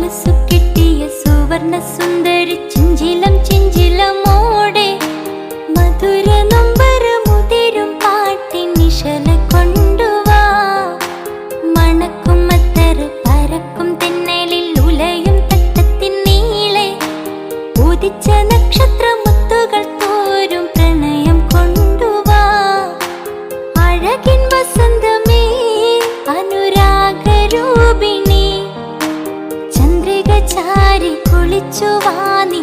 മിനുസുകിട്ടിയ സുവർണ സുന്ദരി ചിഞ്ചിലം ചിഞ്ചിലമോടെ മധുര നൊമ്പരമുതിരും പാട്ടിൻ നിശല കൊണ്ടുവാ. മണക്കും മത്തറ് പരക്കും തെന്നലിൽ ഉലയും തട്ടത്തിൻ നീളെ ഉദിച്ച നക്ഷത്രമുത്തുകൾ തോരും പ്രണയം കൊണ്ടുവാ. അഴകിൻ വസന്തമേ അനുരാഗരൂപിണി ചന്ദ്രിക ചാരി കുളിച്ചു വാ നീ.